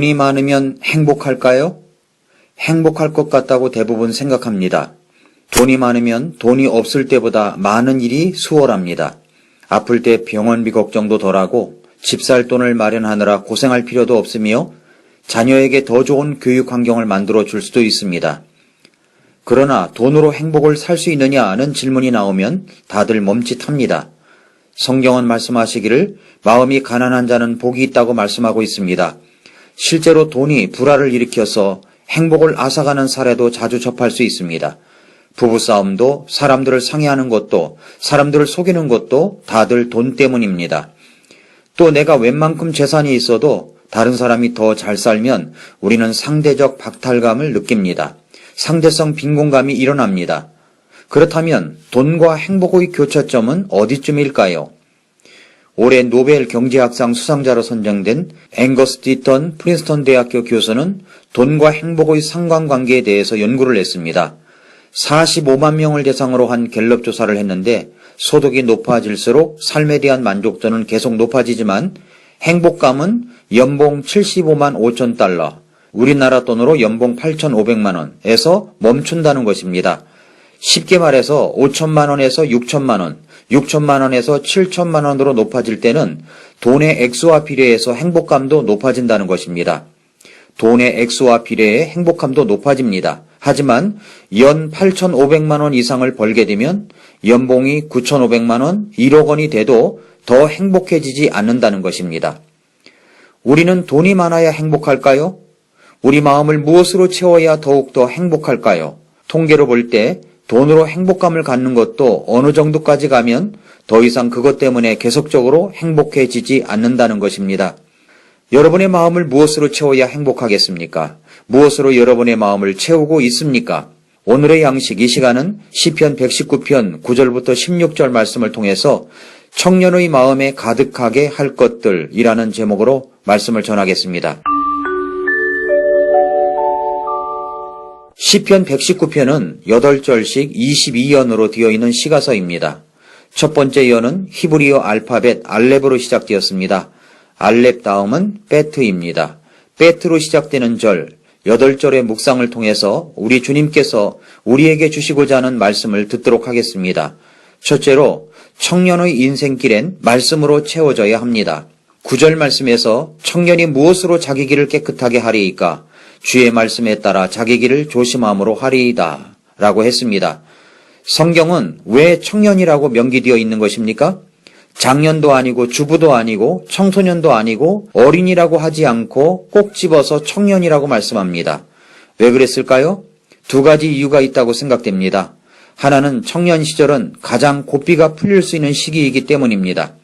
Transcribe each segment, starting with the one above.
돈이 많으면 행복할까요? 행복할 것 같다고 대부분 생각합니다. 돈이 많으면 돈이 없을 때보다 많은 일이 수월합니다. 아플 때 병원비 걱정도 덜하고 집 살 돈을 마련하느라 고생할 필요도 없으며 자녀에게 더 좋은 교육 환경을 만들어 줄 수도 있습니다. 그러나 돈으로 행복을 살 수 있느냐는 질문이 나오면 다들 멈칫합니다. 성경은 말씀하시기를 마음이 가난한 자는 복이 있다고 말씀하고 있습니다. 실제로 돈이 불화를 일으켜서 행복을 앗아가는 사례도 자주 접할 수 있습니다. 부부싸움도 사람들을 상해하는 것도 사람들을 속이는 것도 다들 돈 때문입니다. 또 내가 웬만큼 재산이 있어도 다른 사람이 더 잘 살면 우리는 상대적 박탈감을 느낍니다. 상대성 빈곤감이 일어납니다. 그렇다면 돈과 행복의 교차점은 어디쯤일까요? 올해 노벨 경제학상 수상자로 선정된 앵거스 디턴 프린스턴 대학교 교수는 돈과 행복의 상관관계에 대해서 연구를 했습니다. 45만 명을 대상으로 한 갤럽 조사를 했는데 소득이 높아질수록 삶에 대한 만족도는 계속 높아지지만 행복감은 연봉 75만 5천 달러, 우리나라 돈으로 연봉 8,500만 원에서 멈춘다는 것입니다. 쉽게 말해서 5천만 원에서 6천만 원, 6천만 원에서 7천만 원으로 높아질 때는 돈의 액수와 비례해서 행복감도 높아진다는 것입니다. 돈의 액수와 비례해 행복감도 높아집니다. 하지만 연 8,500만 원 이상을 벌게 되면 연봉이 9,500만 원, 1억 원이 돼도 더 행복해지지 않는다는 것입니다. 우리는 돈이 많아야 행복할까요? 우리 마음을 무엇으로 채워야 더욱더 행복할까요? 통계로 볼 때 돈으로 행복감을 갖는 것도 어느 정도까지 가면 더 이상 그것 때문에 계속적으로 행복해지지 않는다는 것입니다. 여러분의 마음을 무엇으로 채워야 행복하겠습니까? 무엇으로 여러분의 마음을 채우고 있습니까? 오늘의 양식 이 시간은 시편 119편 9절부터 16절 말씀을 통해서 청년의 마음에 가득하게 할 것들이라는 제목으로 말씀을 전하겠습니다. 시편 119편은 8절씩 22연으로 되어 있는 시가서입니다. 첫 번째 연은 히브리어 알파벳 알렙으로 시작되었습니다. 알렙 다음은 베트입니다. 베트로 시작되는 절, 8절의 묵상을 통해서 우리 주님께서 우리에게 주시고자 하는 말씀을 듣도록 하겠습니다. 첫째로 청년의 인생길엔 말씀으로 채워져야 합니다. 9절 말씀에서 청년이 무엇으로 자기 길을 깨끗하게 하리이까? 주의 말씀에 따라 자기 길을 조심함으로 하리이다 라고 했습니다. 성경은 왜 청년이라고 명기되어 있는 것입니까? 장년도 아니고 주부도 아니고 청소년도 아니고 어린이라고 하지 않고 꼭 집어서 청년이라고 말씀합니다. 왜 그랬을까요? 두 가지 이유가 있다고 생각됩니다. 하나는 청년 시절은 가장 고삐가 풀릴 수 있는 시기이기 때문입니다.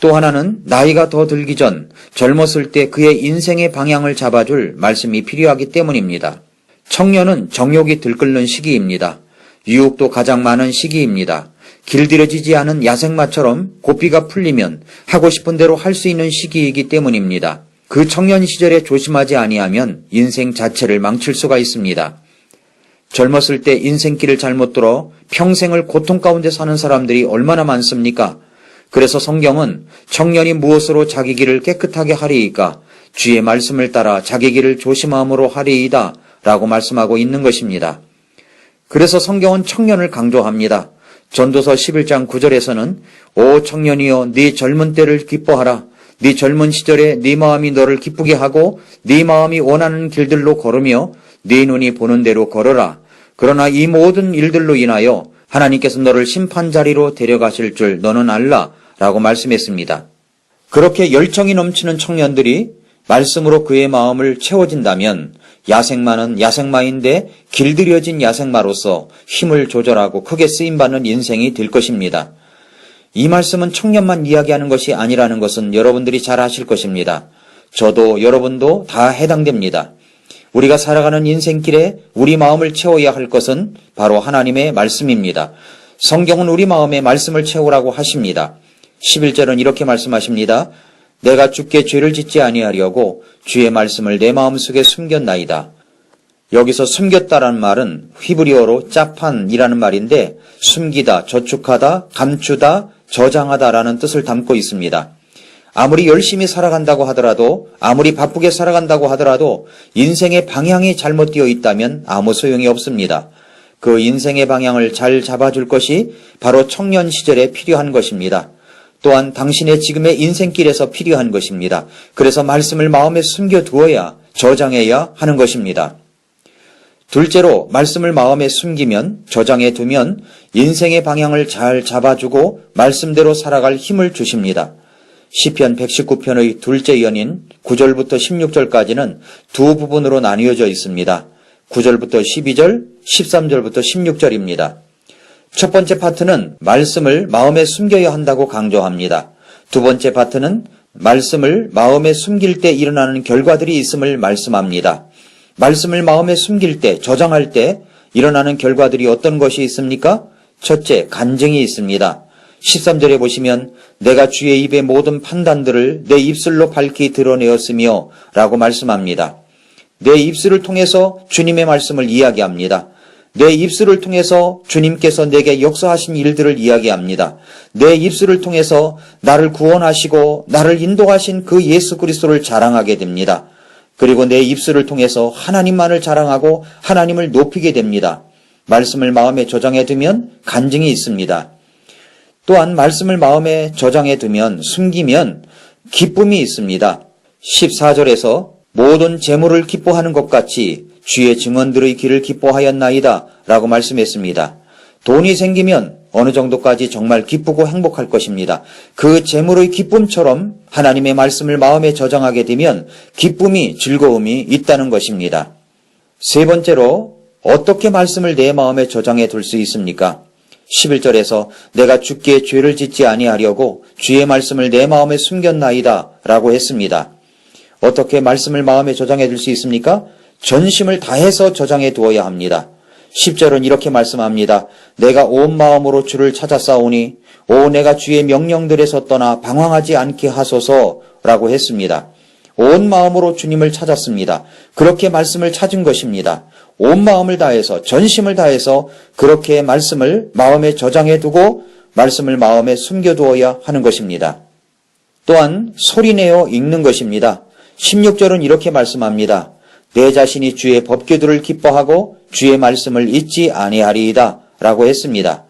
또 하나는 나이가 더 들기 전 젊었을 때 그의 인생의 방향을 잡아줄 말씀이 필요하기 때문입니다. 청년은 정욕이 들끓는 시기입니다. 유혹도 가장 많은 시기입니다. 길들여지지 않은 야생마처럼 고삐가 풀리면 하고 싶은 대로 할 수 있는 시기이기 때문입니다. 그 청년 시절에 조심하지 아니하면 인생 자체를 망칠 수가 있습니다. 젊었을 때 인생길을 잘못 들어 평생을 고통 가운데 사는 사람들이 얼마나 많습니까? 그래서 성경은 청년이 무엇으로 자기 길을 깨끗하게 하리이까? 주의 말씀을 따라 자기 길을 조심함으로 하리이다 라고 말씀하고 있는 것입니다. 그래서 성경은 청년을 강조합니다. 전도서 11장 9절에서는 오 청년이여 네 젊은 때를 기뻐하라. 네 젊은 시절에 네 마음이 너를 기쁘게 하고 네 마음이 원하는 길들로 걸으며 네 눈이 보는 대로 걸어라. 그러나 이 모든 일들로 인하여 하나님께서 너를 심판자리로 데려가실 줄 너는 알라 라고 말씀했습니다. 그렇게 열정이 넘치는 청년들이 말씀으로 그의 마음을 채워진다면 야생마는 야생마인데 길들여진 야생마로서 힘을 조절하고 크게 쓰임받는 인생이 될 것입니다. 이 말씀은 청년만 이야기하는 것이 아니라는 것은 여러분들이 잘 아실 것입니다. 저도 여러분도 다 해당됩니다. 우리가 살아가는 인생길에 우리 마음을 채워야 할 것은 바로 하나님의 말씀입니다. 성경은 우리 마음에 말씀을 채우라고 하십니다. 11절은 이렇게 말씀하십니다. 내가 주께 죄를 짓지 아니하려고 주의 말씀을 내 마음속에 숨겼나이다. 여기서 숨겼다라는 말은 히브리어로 짜판이라는 말인데 숨기다, 저축하다, 감추다, 저장하다라는 뜻을 담고 있습니다. 아무리 열심히 살아간다고 하더라도, 아무리 바쁘게 살아간다고 하더라도 인생의 방향이 잘못되어 있다면 아무 소용이 없습니다. 그 인생의 방향을 잘 잡아줄 것이 바로 청년 시절에 필요한 것입니다. 또한 당신의 지금의 인생길에서 필요한 것입니다. 그래서 말씀을 마음에 숨겨두어야, 저장해야 하는 것입니다. 둘째로, 말씀을 마음에 숨기면, 저장해 두면 인생의 방향을 잘 잡아주고 말씀대로 살아갈 힘을 주십니다. 시편 119편의 둘째 연인 9절부터 16절까지는 두 부분으로 나뉘어져 있습니다. 9절부터 12절, 13절부터 16절입니다. 첫 번째 파트는 말씀을 마음에 숨겨야 한다고 강조합니다. 두 번째 파트는 말씀을 마음에 숨길 때 일어나는 결과들이 있음을 말씀합니다. 말씀을 마음에 숨길 때, 저장할 때 일어나는 결과들이 어떤 것이 있습니까? 첫째, 간증이 있습니다. 13절에 보시면 내가 주의 입의 모든 판단들을 내 입술로 밝히 드러내었으며 라고 말씀합니다. 내 입술을 통해서 주님의 말씀을 이야기합니다. 내 입술을 통해서 주님께서 내게 역사하신 일들을 이야기합니다. 내 입술을 통해서 나를 구원하시고 나를 인도하신 그 예수 그리스도를 자랑하게 됩니다. 그리고 내 입술을 통해서 하나님만을 자랑하고 하나님을 높이게 됩니다. 말씀을 마음에 저장해 두면 간증이 있습니다. 또한 말씀을 마음에 저장해 두면, 숨기면 기쁨이 있습니다. 14절에서 모든 재물을 기뻐하는 것 같이 주의 증언들의 길을 기뻐하였나이다 라고 말씀했습니다. 돈이 생기면 어느 정도까지 정말 기쁘고 행복할 것입니다. 그 재물의 기쁨처럼 하나님의 말씀을 마음에 저장하게 되면 기쁨이, 즐거움이 있다는 것입니다. 세 번째로, 어떻게 말씀을 내 마음에 저장해 둘 수 있습니까? 11절에서 내가 주께 죄를 짓지 아니하려고 주의 말씀을 내 마음에 숨겼나이다 라고 했습니다. 어떻게 말씀을 마음에 저장해 둘 수 있습니까? 전심을 다해서 저장해 두어야 합니다. 10절은 이렇게 말씀합니다. 내가 온 마음으로 주를 찾아싸우니 내가 주의 명령들에서 떠나 방황하지 않게 하소서라고 했습니다. 온 마음으로 주님을 찾았습니다. 그렇게 말씀을 찾은 것입니다. 온 마음을 다해서, 전심을 다해서 그렇게 말씀을 마음에 저장해 두고 말씀을 마음에 숨겨두어야 하는 것입니다. 또한 소리내어 읽는 것입니다. 16절은 이렇게 말씀합니다. 내 자신이 주의 법규들을 기뻐하고 주의 말씀을 잊지 아니하리이다 라고 했습니다.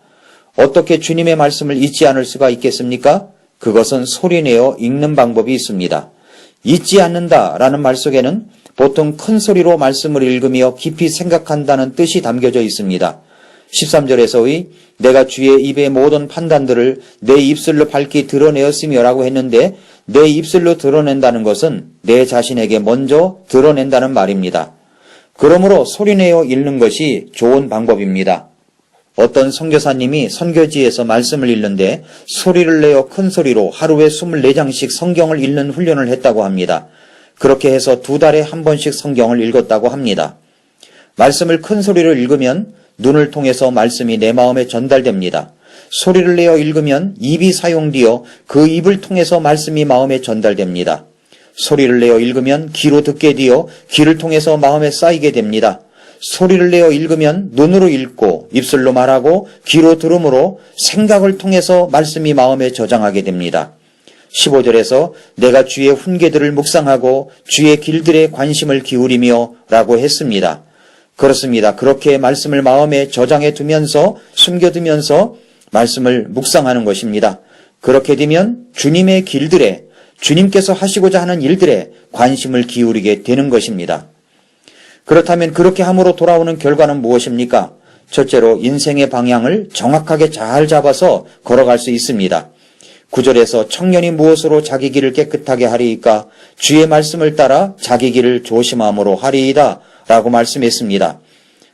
어떻게 주님의 말씀을 잊지 않을 수가 있겠습니까? 그것은 소리내어 읽는 방법이 있습니다. 잊지 않는다라는 말 속에는 보통 큰 소리로 말씀을 읽으며 깊이 생각한다는 뜻이 담겨져 있습니다. 13절에서의 내가 주의 입의 모든 판단들을 내 입술로 밝히 드러내었으며 라고 했는데 내 입술로 드러낸다는 것은 내 자신에게 먼저 드러낸다는 말입니다. 그러므로 소리내어 읽는 것이 좋은 방법입니다. 어떤 선교사님이 선교지에서 말씀을 읽는데 소리를 내어 큰 소리로 하루에 24장씩 성경을 읽는 훈련을 했다고 합니다. 그렇게 해서 2달에 한 번씩 성경을 읽었다고 합니다. 말씀을 큰 소리로 읽으면 눈을 통해서 말씀이 내 마음에 전달됩니다. 소리를 내어 읽으면 입이 사용되어 그 입을 통해서 말씀이 마음에 전달됩니다. 소리를 내어 읽으면 귀로 듣게 되어 귀를 통해서 마음에 쌓이게 됩니다. 소리를 내어 읽으면 눈으로 읽고 입술로 말하고 귀로 들음으로 생각을 통해서 말씀이 마음에 저장하게 됩니다. 15절에서 내가 주의 훈계들을 묵상하고 주의 길들에 관심을 기울이며 라고 했습니다. 그렇습니다. 그렇게 말씀을 마음에 저장해 두면서 숨겨두면서 말씀을 묵상하는 것입니다. 그렇게 되면 주님의 길들에, 주님께서 하시고자 하는 일들에 관심을 기울이게 되는 것입니다. 그렇다면 그렇게 함으로 돌아오는 결과는 무엇입니까? 첫째로 인생의 방향을 정확하게 잘 잡아서 걸어갈 수 있습니다. 9절에서 청년이 무엇으로 자기 길을 깨끗하게 하리이까? 주의 말씀을 따라 자기 길을 조심함으로 하리이다 라고 말씀했습니다.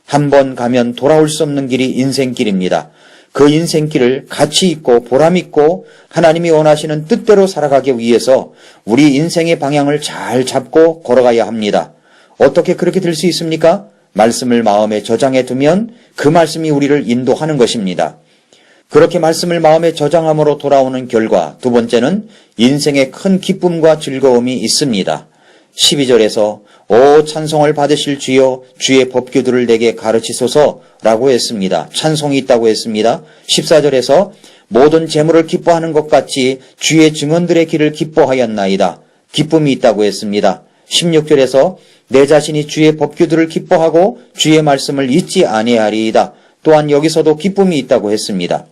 한 번 가면 돌아올 수 없는 길이 인생길입니다. 그 인생길을 가치 있고 보람 있고 하나님이 원하시는 뜻대로 살아가기 위해서 우리 인생의 방향을 잘 잡고 걸어가야 합니다. 어떻게 그렇게 될 수 있습니까? 말씀을 마음에 저장해 두면 그 말씀이 우리를 인도하는 것입니다. 그렇게 말씀을 마음에 저장함으로 돌아오는 결과, 두 번째는 인생에 큰 기쁨과 즐거움이 있습니다. 12절에서 오 찬송을 받으실 주여 주의 법규들을 내게 가르치소서라고 했습니다. 찬송이 있다고 했습니다. 14절에서 모든 재물을 기뻐하는 것 같이 주의 증언들의 길을 기뻐하였나이다. 기쁨이 있다고 했습니다. 16절에서 내 자신이 주의 법규들을 기뻐하고 주의 말씀을 잊지 아니하리이다. 또한 여기서도 기쁨이 있다고 했습니다.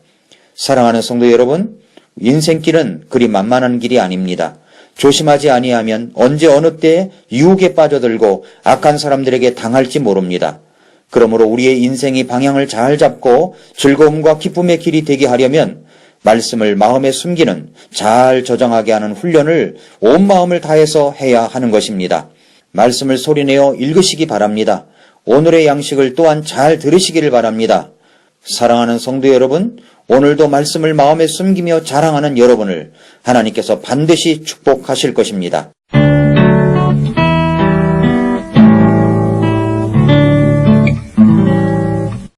사랑하는 성도 여러분, 인생길은 그리 만만한 길이 아닙니다. 조심하지 아니하면 언제 어느 때에 유혹에 빠져들고 악한 사람들에게 당할지 모릅니다. 그러므로 우리의 인생이 방향을 잘 잡고 즐거움과 기쁨의 길이 되게 하려면 말씀을 마음에 숨기는 잘 저장하게 하는 훈련을 온 마음을 다해서 해야 하는 것입니다. 말씀을 소리내어 읽으시기 바랍니다. 오늘의 양식을 또한 잘 들으시기를 바랍니다. 사랑하는 성도 여러분, 오늘도 말씀을 마음에 숨기며 자랑하는 여러분을 하나님께서 반드시 축복하실 것입니다.